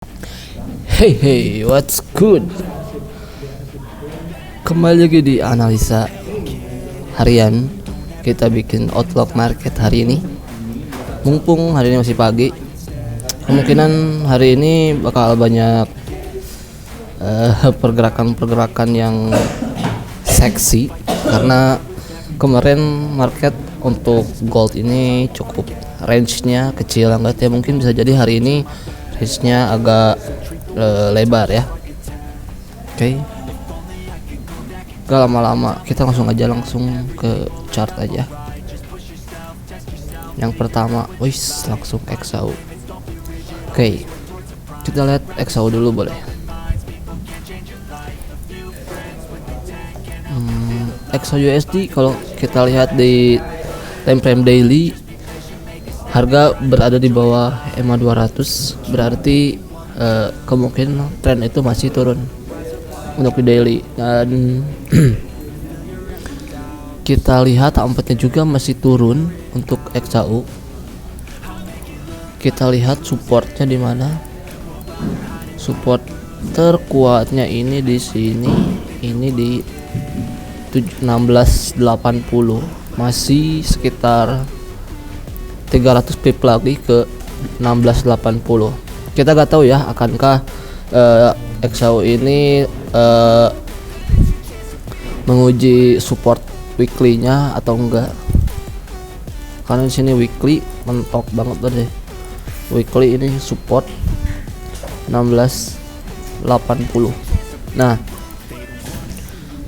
Hey hey, what's good? Kembali lagi di analisa harian. Kita bikin outlook market hari ini. Mumpung hari ini masih pagi, kemungkinan hari ini bakal banyak pergerakan-pergerakan yang seksi karena kemarin market untuk gold ini cukup range-nya kecil banget ya. Mungkin bisa jadi hari ini range-nya agak lebar ya. Oke. Gak lama-lama, kita langsung ke chart aja. Yang pertama, langsung XAU. Oke. Kita lihat XAU dulu boleh. XAU USD kalau kita lihat di time frame daily, harga berada di bawah EMA 200, berarti kemungkinan tren itu masih turun untuk di daily. Dan kita lihat H4 nya juga masih turun untuk XAU. Kita lihat supportnya di mana. Support terkuatnya ini di sini, ini di 1680, masih sekitar 300 pip lagi ke 1680. Kita gak tahu ya akankah XAU ini menguji support weekly-nya atau enggak. Karena di sini weekly mentok banget deh. Weekly ini support 1680. Nah,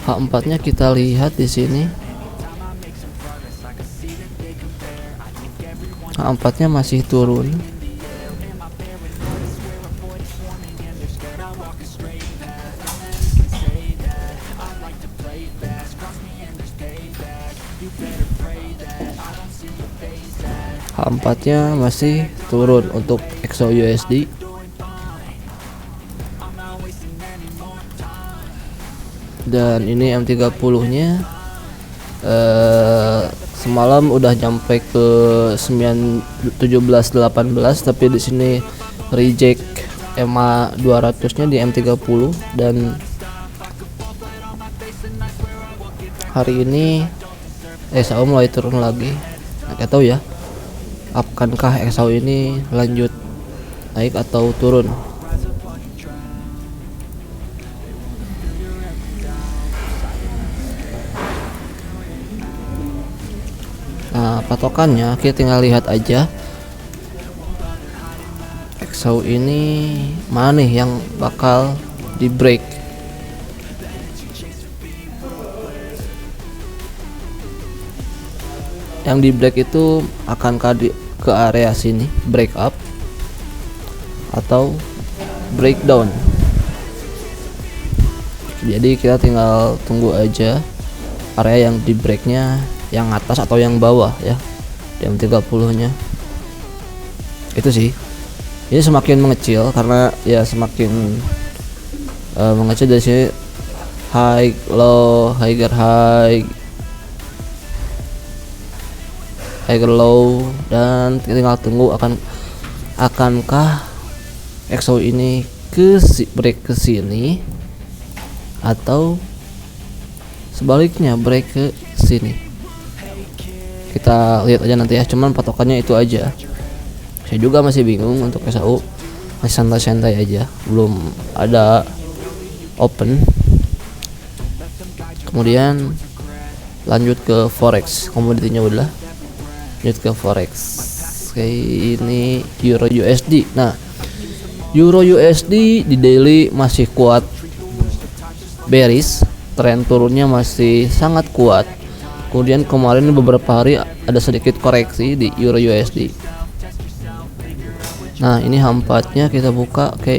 H4-nya kita lihat di sini. H4-nya masih turun. H4-nya masih turun untuk XAU USD. Dan ini M30-nya semalam udah nyampe ke 1718, tapi di sini reject EMA 200-nya di M30. Dan hari ini XAU mulai turun lagi. Nggak tahu ya akankah XAU ini lanjut naik atau turun. Nah, patokannya kita tinggal lihat aja XAU ini mana nih yang bakal di break. Yang di break itu akankah ke area sini break up atau breakdown. Jadi kita tinggal tunggu aja area yang di breaknya yang atas atau yang bawah ya, di M30-nya. Itu sih. Ini semakin mengecil karena ya semakin mengecil dari sini, high low, higher high, higher low, dan tinggal tunggu akankah XAU ini break ke sini atau sebaliknya break ke sini. Kita lihat aja nanti ya, cuman patokannya itu aja. Saya juga masih bingung untuk XAU, masih santai-santai aja, belum ada open. Kemudian lanjut ke forex, komoditinya udah lanjut ke forex. Oke, ini Euro USD. Nah, Euro USD di daily masih kuat bearish, tren turunnya masih sangat kuat. Kemudian kemarin beberapa hari ada sedikit koreksi di Euro USD. Nah, ini H4-nya kita buka. Oke.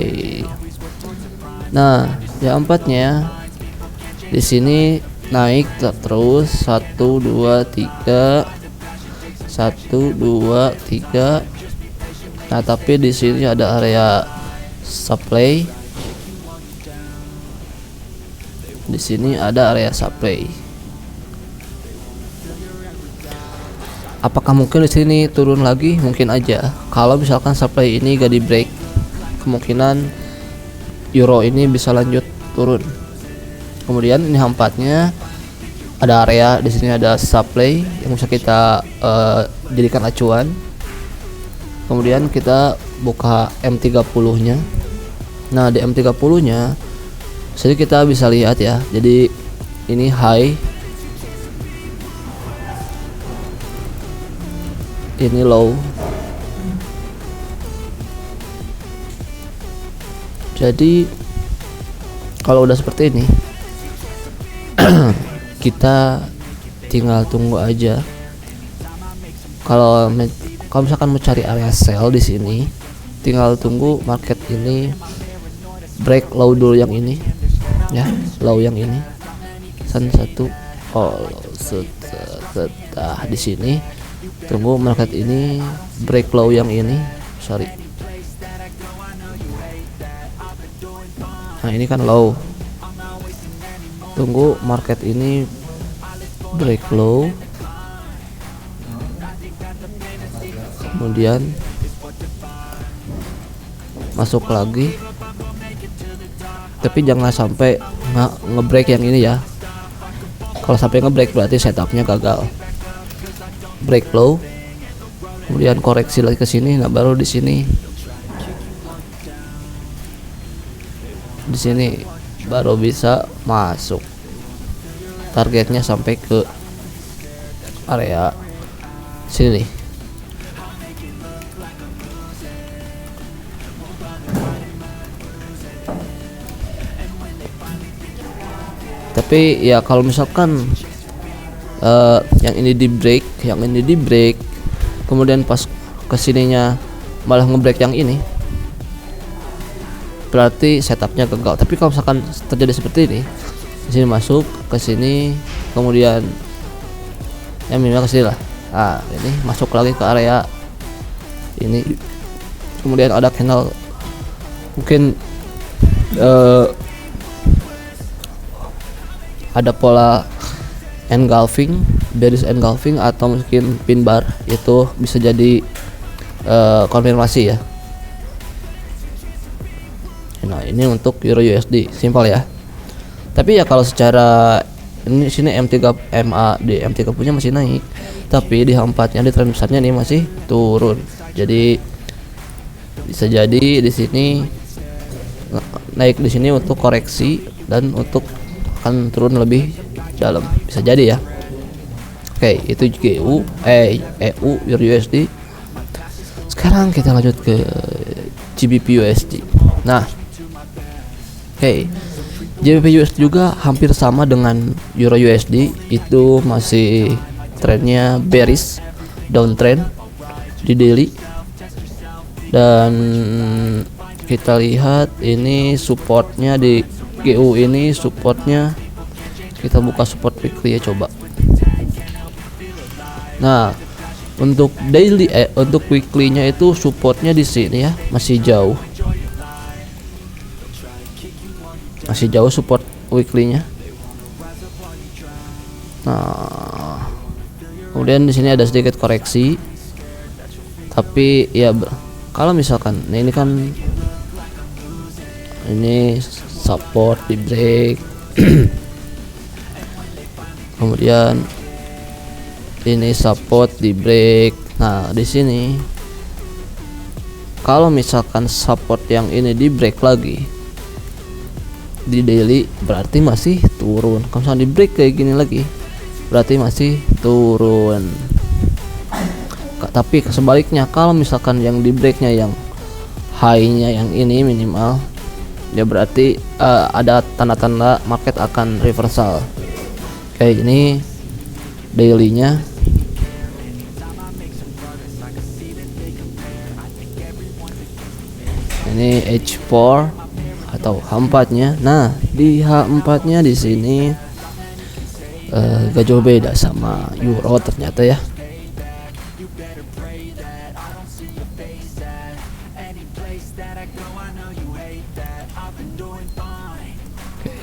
Nah, di H4-nya di sini naik terus 1 2 3 1 2 3. Nah, tapi di sini ada area supply. Di sini ada area supply. Apakah mungkin di sini turun lagi? Mungkin aja. Kalau misalkan supply ini gak di break, kemungkinan euro ini bisa lanjut turun. Kemudian ini H4-nya ada area, di sini ada supply yang bisa kita jadikan acuan. Kemudian kita buka M30-nya. Nah, di M30-nya jadi kita bisa lihat ya. Jadi ini high, ini low. Jadi kalau udah seperti ini kita tinggal tunggu aja. Kalau misalkan mau cari area sell di sini, tinggal tunggu market ini break low dulu yang ini ya, low yang ini. Satu setelah di sini tunggu market ini break low yang ini, sorry. Nah, ini kan low. Tunggu market ini break low. Kemudian masuk lagi. Tapi jangan sampai ngebreak yang ini ya. Kalau sampai ngebreak berarti setupnya gagal. Break low. Kemudian koreksi lagi ke sini, nah baru di sini. Di sini baru bisa masuk. Targetnya sampai ke area sini. Tapi ya kalau misalkan yang ini di break, kemudian pas kesininya malah ngebreak yang ini, berarti setupnya gagal. Tapi kalau misalkan terjadi seperti ini, di sini masuk ke sini, kemudian ya minimal ke sini lah. Nah, ini masuk lagi ke area ini, kemudian ada candle mungkin ada pola engulfing, bearish engulfing, atau mungkin pin bar, itu bisa jadi konfirmasi ya. Nah, ini untuk Euro USD simpel ya. Tapi ya kalau secara ini sini M30 punya masih naik, tapi di H4-nya, di tren besarnya ini masih turun. Jadi bisa jadi di sini naik di sini untuk koreksi dan untuk akan turun lebih dalam, bisa jadi ya. Oke, itu EU Euro USD. Sekarang kita lanjut ke GBP USD. Nah, GBP USD juga hampir sama dengan Euro USD, itu masih trennya bearish, downtrend di daily. Dan kita lihat ini supportnya di GU ini, supportnya kita buka support weekly ya, coba. Nah, untuk daily untuk weekly-nya itu supportnya di sini ya, masih jauh support weekly-nya. Nah, kemudian di sini ada sedikit koreksi, tapi ya kalau misalkan ini kan ini support di break kemudian ini support di break. Nah, di sini kalau misalkan support yang ini di break lagi di daily, berarti masih turun. Kalau misalkan di break kayak gini lagi, berarti masih turun. Tapi sebaliknya, kalau misalkan yang di breaknya yang high-nya yang ini minimal, ya berarti ada tanda-tanda market akan reversal. Kayak ini daily-nya. Ini H4 atau H4-nya. Nah, di H4-nya di sini gak jauh beda sama euro ternyata ya.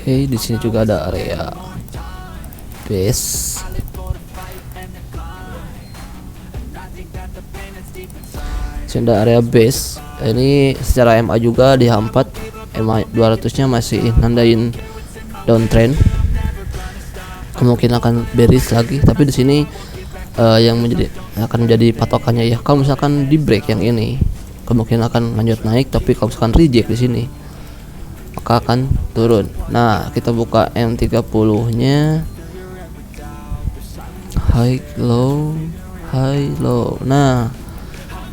Oke, di sini juga ada area base. Sini ada area base Ini secara MA juga di H4 MA 200 nya masih nandain downtrend, kemungkinan akan bearish lagi. Tapi di sini yang akan menjadi patokannya ya, kalau misalkan di break yang ini kemungkinan akan lanjut naik, tapi kalau misalkan reject di sini maka akan turun. Nah, kita buka M30 nya high low high low. Nah,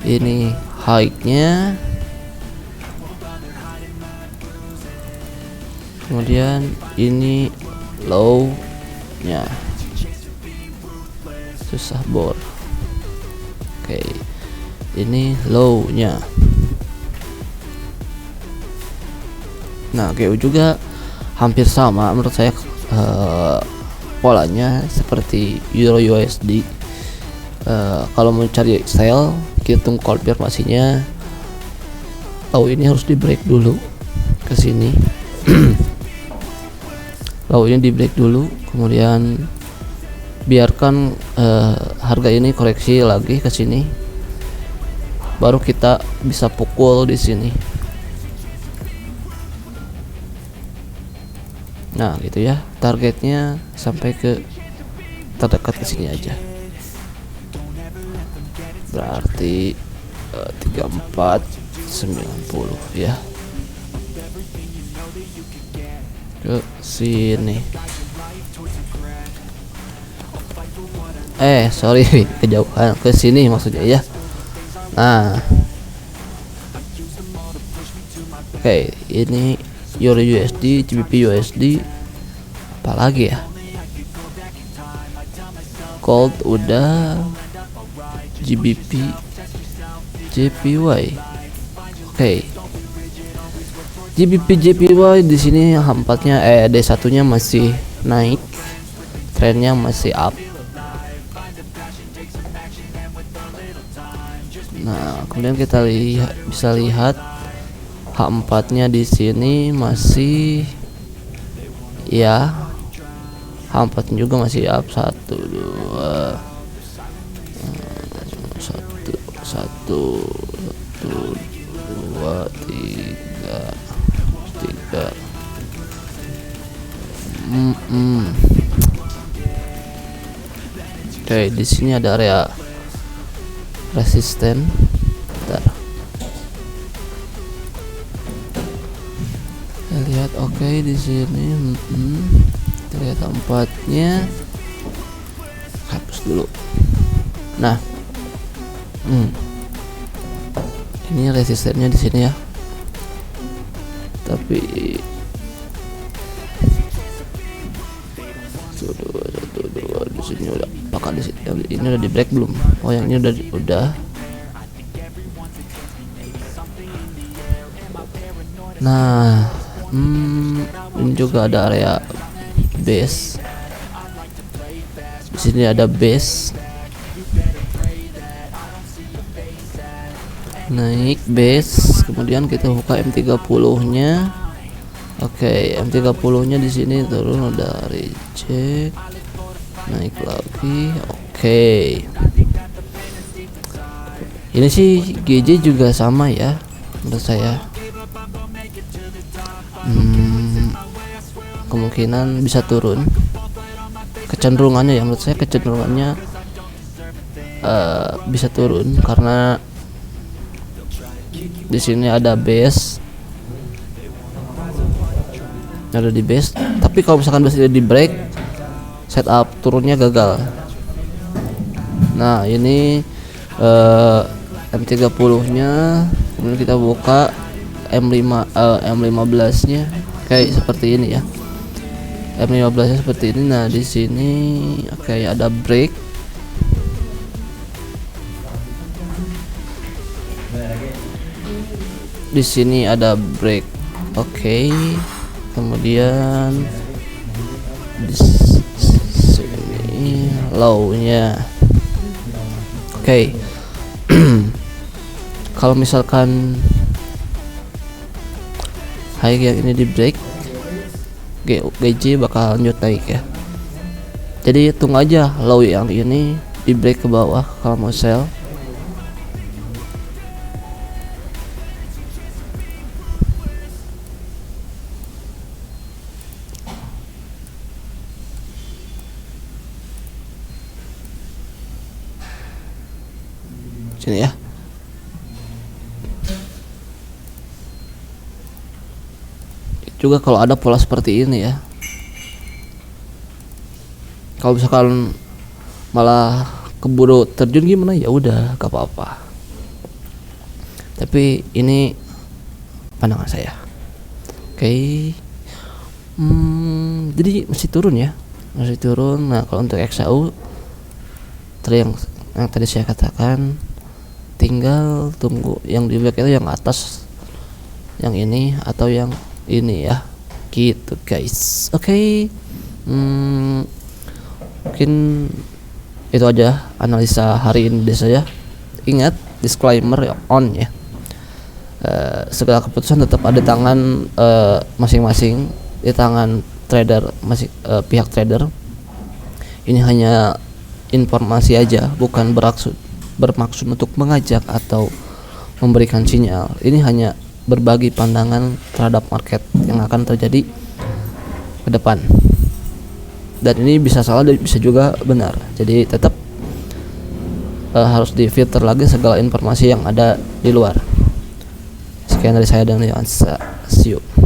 ini high nya, kemudian ini low nya, susah bor. Oke, ini low nya. Nah, GU juga hampir sama menurut saya, polanya seperti Euro USD. Kalau mau cari sell, kita tunggu konfirmasinya. Low ini harus di break dulu ke sini. Low ini di break dulu, kemudian biarkan harga ini koreksi lagi ke sini, baru kita bisa pukul di sini. Nah, gitu ya, targetnya sampai ke terdekat ke sini aja, berarti 3490 ya, ke sini. Sorry, kejauhan, ke sini maksudnya ya. Nah, oke, ini Euro USD, GBP USD, apalagi ya, gold udah, GBP, JPY. Oke, GBP JPY di sini H4-nya D1-nya masih naik, trennya masih up. Nah, kemudian kita bisa lihat H4-nya di sini masih ya, H4 juga masih up 1 2 3. Oke, di sini ada area resisten. Bentar. Kita lihat, oke, di sini kita lihat tempatnya, hapus dulu. Nah, ini resistennya di sini ya, tapi dua di sini udah apakah di sini, ini udah di break belum? Oh, yang ini udah. Nah, ini juga ada area base. Di sini ada base, naik base, kemudian kita buka M30-nya. Oke, M30-nya di sini turun, udah reject, naik lagi. Oke, ini sih GJ juga sama ya menurut saya. Kemungkinan bisa turun, kecenderungannya ya, menurut saya kecenderungannya bisa turun karena di sini ada base, ada di base. Tapi kalau misalkan base di break, setup turunnya gagal. Nah, ini M30-nya, kemudian kita buka M15 nya kayak seperti ini ya. M15 nya seperti ini. Nah, di sini ada break. Di sini ada break. Oke. Kemudian di sini low-nya. Oke. Kalau misalkan high yang ini di break, GJ bakal lanjut naik ya. Jadi tunggu aja low yang ini di break ke bawah kalau mau sell. Sini ya. Juga kalau ada pola seperti ini ya. Kalau misalkan malah keburu terjun gimana, ya udah gak apa-apa. Tapi ini pandangan saya. Oke. Jadi masih turun ya. Masih turun. Nah, kalau untuk XAU yang tadi saya katakan, tinggal tunggu yang di back itu yang atas, yang ini atau yang ini ya, gitu guys. Oke. Mungkin itu aja analisa hari ini dari saya. Ingat disclaimer on ya, segala keputusan tetap ada tangan masing-masing, di tangan trader, pihak trader. Ini hanya informasi aja, bukan bermaksud untuk mengajak atau memberikan sinyal. Ini hanya berbagi pandangan terhadap market yang akan terjadi ke depan. Dan ini bisa salah dan bisa juga benar. Jadi tetap harus difilter lagi segala informasi yang ada di luar. Sekian dari saya dan Leonsa. See you.